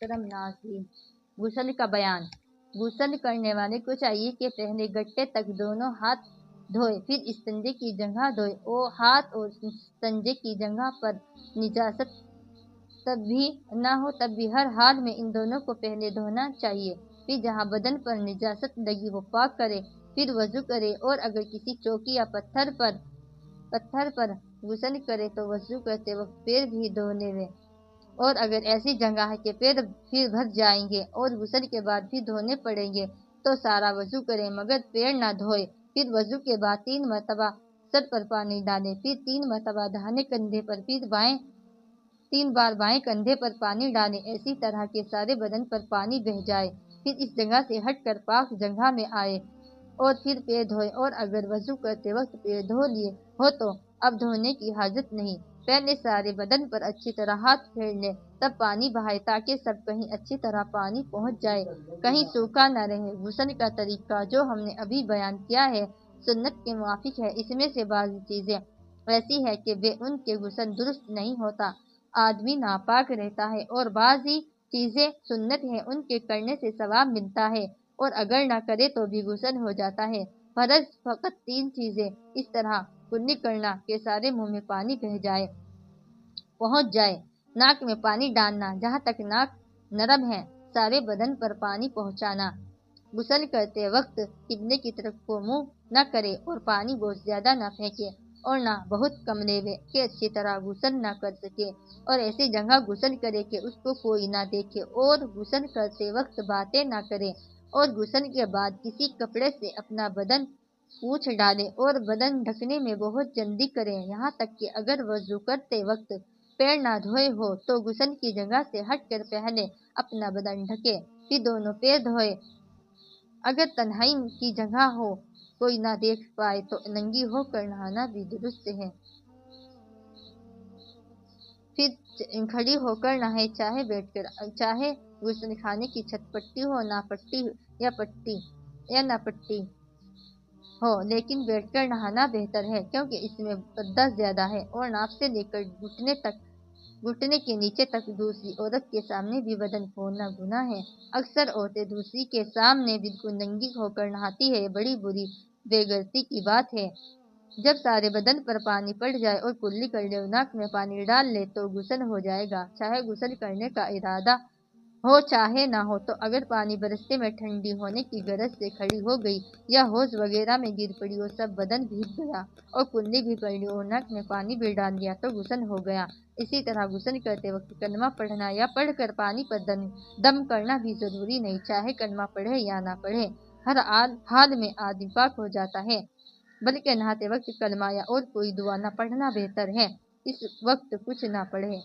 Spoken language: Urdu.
محترم ناظرین، غسل کا بیان۔ غسل کرنے والے کو چاہیے کہ پہلے گٹے تک دونوں ہاتھ دھوئے، پھر استنجے کی جگہ دھوئے اور ہاتھ اور استنجے کی جگہ پر نجاست تب بھی نہ ہو تب بھی ہر حال میں ان دونوں کو پہلے دھونا چاہیے۔ پھر جہاں بدن پر نجاست لگی وہ پاک کرے، پھر وضو کرے، اور اگر کسی چوکی یا پتھر پر غسل کرے تو وضو کرتے وقت پیر بھی دھو لے، اور اگر ایسی جگہ ہے کہ پیر پھر بھر جائیں گے اور غسل کے بعد بھی دھونے پڑیں گے تو سارا وضو کرے مگر پیر نہ دھوئے۔ پھر وضو کے بعد 3 مرتبہ سر پر پانی ڈالے، پھر 3 مرتبہ داہنے کندھے پر، پھر 3 بار بائیں کندھے پر پانی ڈالے، اسی طرح کے سارے بدن پر پانی بہہ جائے، پھر اس جگہ سے ہٹ کر پاک جگہ میں آئے اور پھر پیر دھوئے، اور اگر وضو کرتے وقت پیر دھو لیے ہو تو اب دھونے کی حاجت نہیں۔ پہلے سارے بدن پر اچھی طرح ہاتھ پھیر لے، تب پانی بہائے تاکہ سب کہیں اچھی طرح پانی پہنچ جائے، کہیں سوکھا نہ رہے۔ غسل کا طریقہ جو ہم نے ابھی بیان کیا ہے سنت کے موافق ہے۔ اس میں سے بعض چیزیں ایسی ہے کہ بے ان کے غسل درست نہیں ہوتا، آدمی ناپاک رہتا ہے، اور بعضی چیزیں سنت ہیں ان کے کرنے سے ثواب ملتا ہے، اور اگر نہ کرے تو بھی غسل ہو جاتا ہے۔ فرض فقط 3 چیزیں اس طرح کلی کرنا کہ سارے منہ میں پانی پہنچ جائے، ناک میں پانی ڈالنا جہاں تک ناک نرم ہے، سارے بدن پر پانی پہنچانا، غسل کرتے وقت قبلے کی طرف کو منہ نہ کرے، اور پانی بہت زیادہ نہ پھینکے اور نہ بہت کم لیوے کہ اچھی طرح غسل نہ کر سکے، اور ایسی جگہ غسل کرے کہ اس کو کوئی نہ دیکھے، اور غسل کرتے وقت باتیں نہ کرے، اور غسل کے بعد کسی کپڑے سے اپنا بدن پوچھ ڈالے اور بدن ڈھکنے میں بہت جلدی کرے، یہاں تک کہ اگر وضو کرتے وقت پیر نہ دھوئے ہو تو غسل کی جگہ سے ہٹ کر پہلے اپنا بدن ڈھکے، پھر دونوں پیر دھوئے۔ اگر تنہائی کی جگہ ہو، کوئی نہ دیکھ پائے تو ننگی ہو کر نہانا بھی درست ہے، پھر کھڑی ہو کر نہائے، چاہے بیٹھ کر، چاہے غسل خانے کی چھت پٹی ہو یا نہ پٹی ہو، لیکن بیٹھ کر نہانا بہتر ہے کیونکہ اس میں پردہ زیادہ ہے، اور ناف سے لے کر گھٹنے کے نیچے تک دوسری عورت کے سامنے بھی بدن کھولنا گناہ ہے۔ اکثر عورتیں دوسری کے سامنے بالکل ننگی ہو کر نہاتی ہے، یہ بڑی بری بے غیرتی کی بات ہے۔ جب سارے بدن پر پانی پڑ جائے اور کلی کر لے اور ناک میں پانی ڈال لے تو غسل ہو جائے گا، چاہے غسل کرنے کا ارادہ ہو چاہے نہ ہو۔ تو اگر پانی برستے میں ٹھنڈی ہونے کی غرض سے کھڑی ہو گئی یا حوض وغیرہ میں گر پڑی اور سب بدن بھیگ گیا اور کلی بھی کر لی اور ناک میں پانی بھی ڈال دیا تو غسل ہو گیا۔ اسی طرح غسل کرتے وقت کلمہ پڑھنا یا پڑھ کر پانی پر دم کرنا بھی ضروری نہیں، چاہے کلمہ پڑھے یا نہ پڑھے، ہر حال میں آدمی پاک ہو جاتا ہے، بلکہ نہاتے وقت کلمہ یا اور کوئی دعا نہ پڑھنا بہتر ہے، اس وقت کچھ نہ پڑھے۔